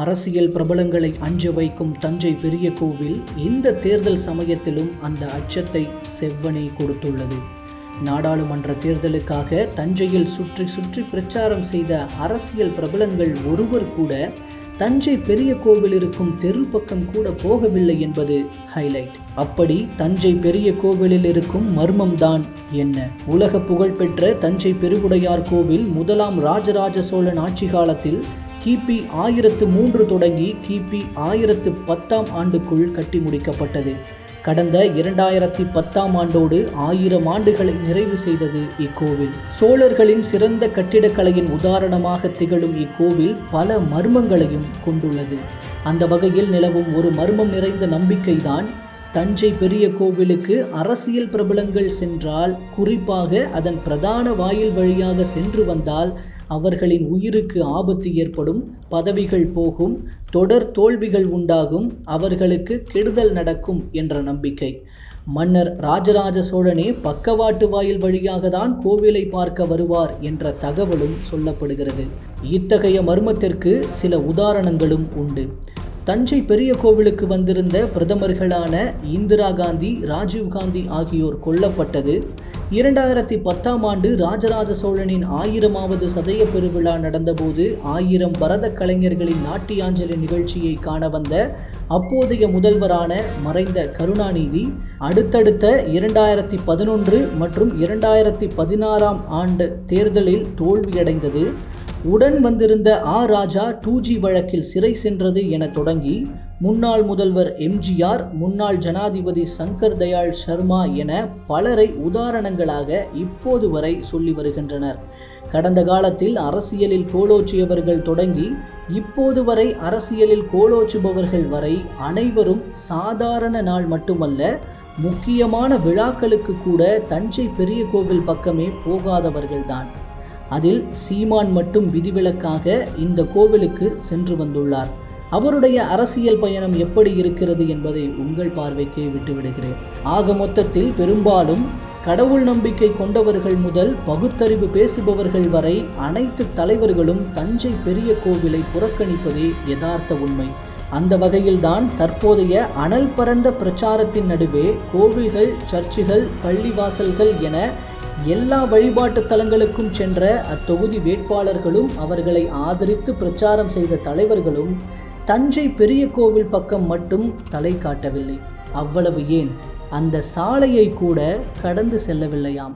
அரசியல் பிரபலங்களை அஞ்ச வைக்கும் தஞ்சை பெரிய கோவில் இந்த தேர்தல் சமயத்திலும் அந்த அச்சத்தை செவ்வனே கொடுத்துள்ளது. நாடாளுமன்ற தேர்தலுக்காக தஞ்சையில் சுற்றி சுற்றி பிரச்சாரம் செய்த அரசியல் பிரபலங்கள் ஒருவர் கூட தஞ்சை பெரிய கோவில் இருக்கும் தெரு பக்கம் கூட போகவில்லை என்பது ஹைலைட். அப்படி தஞ்சை பெரிய கோவிலில் இருக்கும் மர்மம்தான் என்ன? உலக புகழ்பெற்ற தஞ்சை பெருவுடையார் கோவில் முதலாம் ராஜராஜ சோழன் ஆட்சி காலத்தில் கிபி 1003 தொடங்கி கிபி 1010 ஆண்டுக்குள் கட்டி முடிக்கப்பட்டது. கடந்த 2010 ஆண்டோடு 1000 ஆண்டுகளை நிறைவு செய்தது இக்கோவில். சோழர்களின் சிறந்த கட்டிடக்கலையின் உதாரணமாக திகழும் இக்கோவில் பல மர்மங்களையும் கொண்டுள்ளது. அந்த வகையில் நிலவும் ஒரு மர்மம் நிறைந்த நம்பிக்கைதான் தஞ்சை பெரிய கோவிலுக்கு அரசியல் பிரபலங்கள் சென்றால், குறிப்பாக அதன் பிரதான வாயில் வழியாக சென்று வந்தால் அவர்களின் உயிருக்கு ஆபத்து ஏற்படும், பதவிகள் போகும், தொடர் தோல்விகள் உண்டாகும், அவர்களுக்கு கெடுதல் நடக்கும் என்ற நம்பிக்கை. மன்னர் ராஜராஜ சோழனே பக்கவாட்டு வாயில் வழியாக தான் கோவிலை பார்க்க வருவார் என்ற தகவலும் சொல்லப்படுகிறது. இத்தகைய மர்மத்திற்கு சில உதாரணங்களும் உண்டு. தஞ்சை பெரிய கோவிலுக்கு வந்திருந்த பிரதமர்களான இந்திரா காந்தி, ராஜீவ் காந்தி ஆகியோர் கொல்லப்பட்டது 2010 ஆண்டு ராஜராஜ சோழனின் 1000வது சதய பெருவிழா நடந்தபோது 1000 பரத கலைஞர்களின் நாட்டியாஞ்சலி நிகழ்ச்சியை காண வந்த அப்போதைய முதல்வரான மறைந்த கருணாநிதி அடுத்தடுத்த 2011 மற்றும் 2016 ஆண்டு தேர்தலில் தோல்வியடைந்தது. உடன் வந்திருந்த ராஜா 2G வழக்கில் சிறை சென்றது என தொடங்கி முன்னாள் முதல்வர் எம்ஜிஆர், முன்னாள் ஜனாதிபதி சங்கர் தயாள் சர்மா என பலரை உதாரணங்களாக இப்போது வரை சொல்லி வருகின்றனர். கடந்த காலத்தில் அரசியலில் கோலோச்சியவர்கள் தொடங்கி இப்போது வரை அரசியலில் கோலோச்சுபவர்கள் வரை அனைவரும் சாதாரண நாள் மட்டுமல்ல, முக்கியமான விழாக்களுக்கு கூட தஞ்சை பெரிய கோவில் பக்கமே போகாதவர்கள்தான். அதில் சீமான் மட்டும் விதிவிலக்காக இந்த கோவிலுக்கு சென்று வந்துள்ளார். அவருடைய அரசியல் பயணம் எப்படி இருக்கிறது என்பதை உங்கள் பார்வைக்கே விட்டுவிடுகிறேன். ஆக மொத்தத்தில் பெரும்பாலும் கடவுள் நம்பிக்கை கொண்டவர்கள் முதல் பகுத்தறிவு பேசுபவர்கள் வரை அனைத்து தலைவர்களும் தஞ்சை பெரிய கோவிலை புறக்கணிப்பதே யதார்த்த உண்மை. அந்த வகையில்தான் தற்போதைய அனல் பறந்த பிரச்சாரத்தின் நடுவே கோவில்கள், சர்ச்சுகள், பள்ளிவாசல்கள் என எல்லா வழிபாட்டு தலங்களுக்கும் சென்ற அத்தொகுதி வேட்பாளர்களும் அவர்களை ஆதரித்து பிரச்சாரம் செய்த தலைவர்களும் தஞ்சை பெரிய கோவில் பக்கம் மட்டும் தலை காட்டவில்லை. அவ்வளவு ஏன், அந்த சாலையை கூட கடந்து செல்லவில்லையாம்.